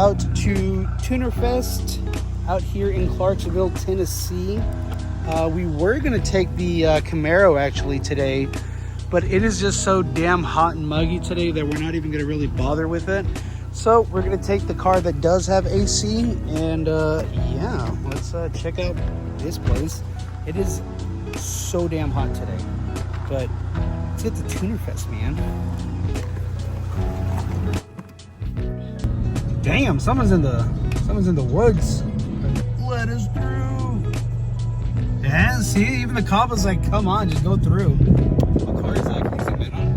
out to Tuner Fest out here in Clarksville, Tennessee. We were gonna take the Camaro actually today, but it is just so damn hot and muggy today that we're not even gonna really bother with it. So we're gonna take the car that does have AC, and yeah, let's check out this place. It is so damn hot today, but let's get to Tuner Fest, man. Damn, someone's in the woods. Let us through. Yeah, see, even the cop was like, come on, just go through. What car is that? Can you zoom in on it?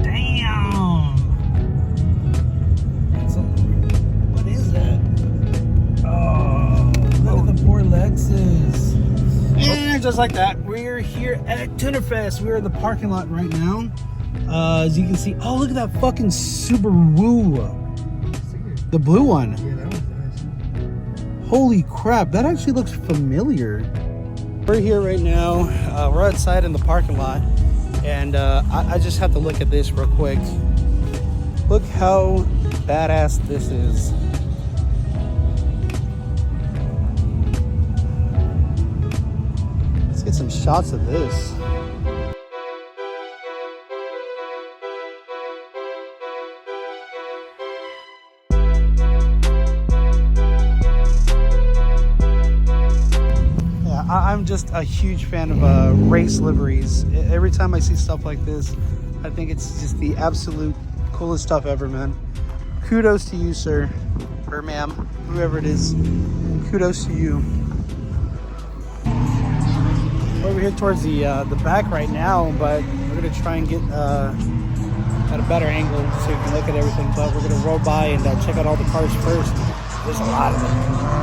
Damn. What is that? Oh, look at the poor Lexus. And just like that, we're here at Tuner Fest. We're in the parking lot right now. As you can see, oh, look at that fucking Subaru. The blue one. Yeah, that was nice. Holy crap, that actually looks familiar. We're here right now. We're outside in the parking lot. And I just have to look at this real quick. Look how badass this is. Let's get some shots of this. I'm just a huge fan of race liveries. Every time I see stuff like this, I think it's just the absolute coolest stuff ever, man. Kudos to you, sir, or ma'am, whoever it is. Kudos to you. We're over here towards the back right now, but we're gonna try and get at a better angle so you can look at everything. But we're gonna roll by and check out all the cars first. There's a lot of them.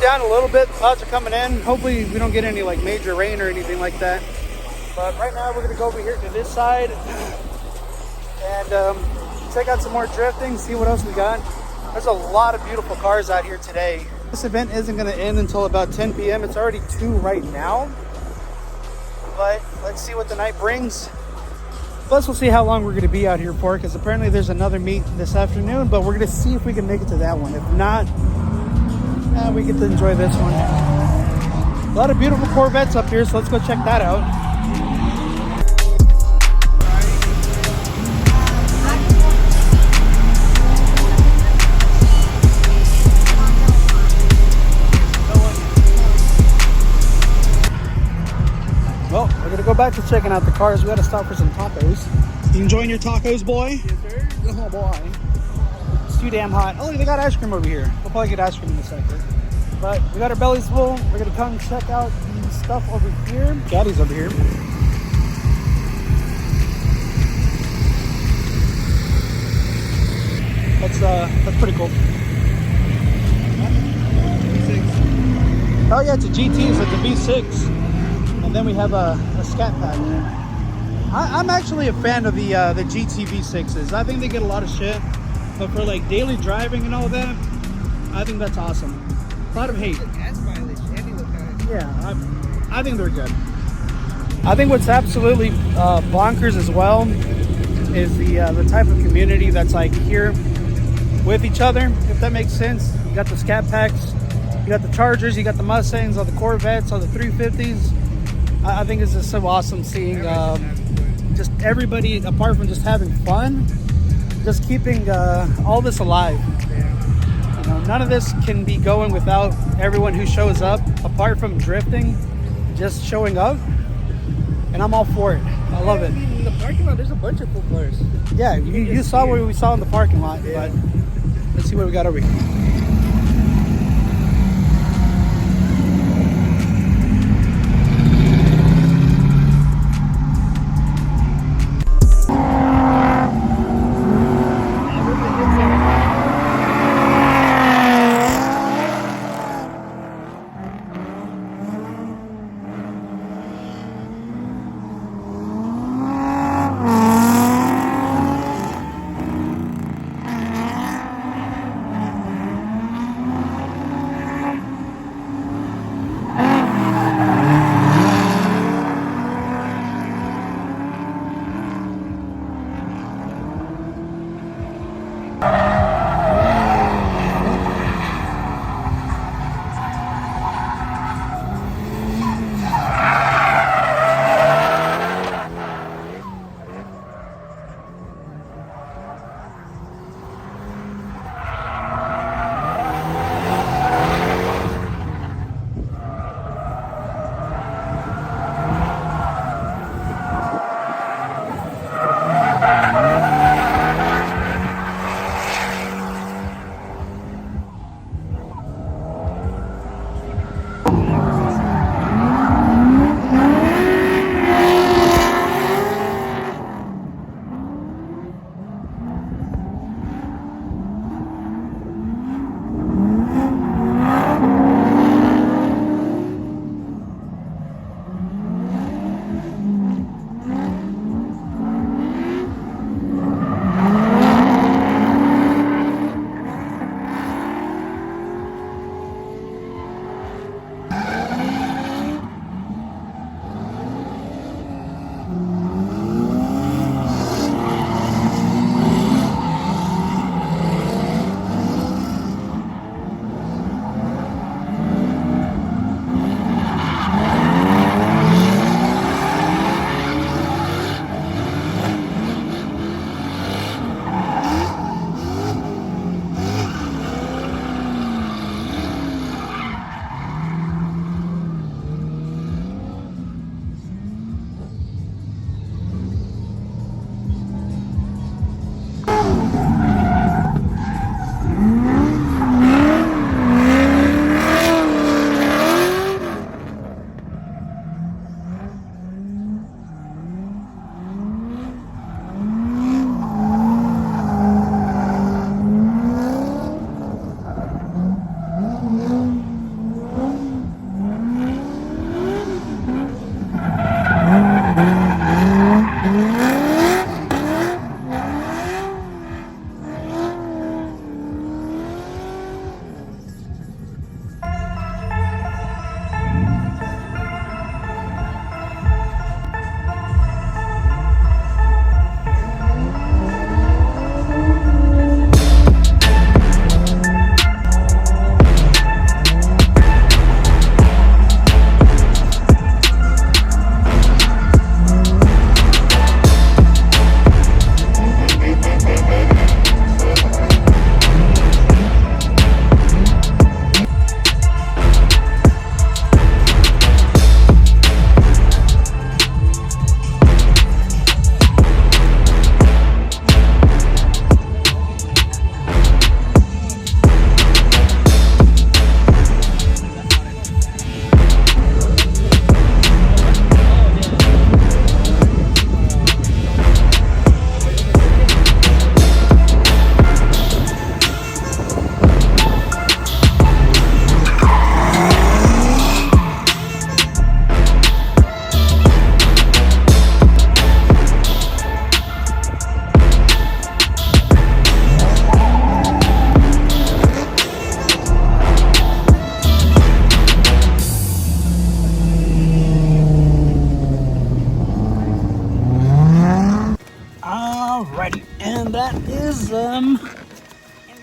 Down a little bit, clouds are coming in. Hopefully we don't get any like major rain or anything like that. But right now we're gonna go over here to this side and check out some more drifting, see what else we got. There's a lot of beautiful cars out here today. This event isn't gonna end until about 10 p.m. It's already 2 right now. But let's see what the night brings. Plus we'll see how long we're gonna be out here for, because apparently there's another meet this afternoon, but we're gonna see if we can make it to that one. If not, we get to enjoy this one. A lot of beautiful Corvettes up here, so let's go check that out. Well, we're gonna go back to checking out the cars. We gotta stop for some tacos. You enjoying your tacos, boy? Yes, sir. Oh boy. It's too damn hot. Oh, they got ice cream over here. We'll probably get ice cream in a second. But we got our bellies full. We're gonna come check out the stuff over here. Caddy's over here. That's pretty cool. Oh yeah, it's a GT, so it's a V6. And then we have a Scat Pack. I'm actually a fan of the GTV6s. I think they get a lot of shit, but for like daily driving and all that, I think that's awesome. A lot of hate. Yeah, I think they're good. I think what's absolutely bonkers as well is the type of community that's like here with each other, if that makes sense. You got the Scat Packs, you got the Chargers, you got the Mustangs, all the Corvettes, all the 350s. I think it's just so awesome seeing just everybody, apart from just having fun, just keeping all this alive. You know, none of this can be going without everyone who shows up, apart from drifting, just showing up. And I'm all for it. I love it. In the parking lot, there's a bunch of cool cars. Yeah, you saw what we saw in the parking lot, but let's see what we got over here.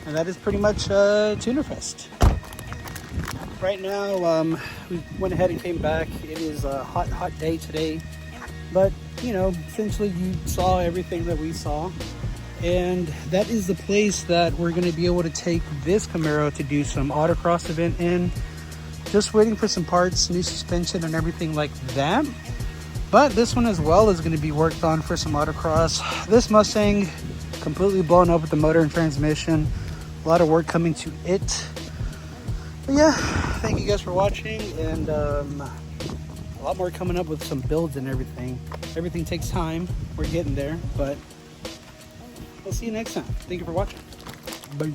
that is pretty much Tuner Fest. Right now, we went ahead and came back. It is a hot day today, but you know, essentially you saw everything that we saw, and that is the place that we're going to be able to take this Camaro to do some autocross event in. Just waiting for some parts, new suspension and everything like that. But this one as well is going to be worked on for some autocross. This Mustang completely blown up with the motor and transmission. A lot of work coming to it. But yeah, thank you guys for watching, and a lot more coming up with some builds and everything. Everything takes time. We're getting there, but we'll see you next time. Thank you for watching. Bye.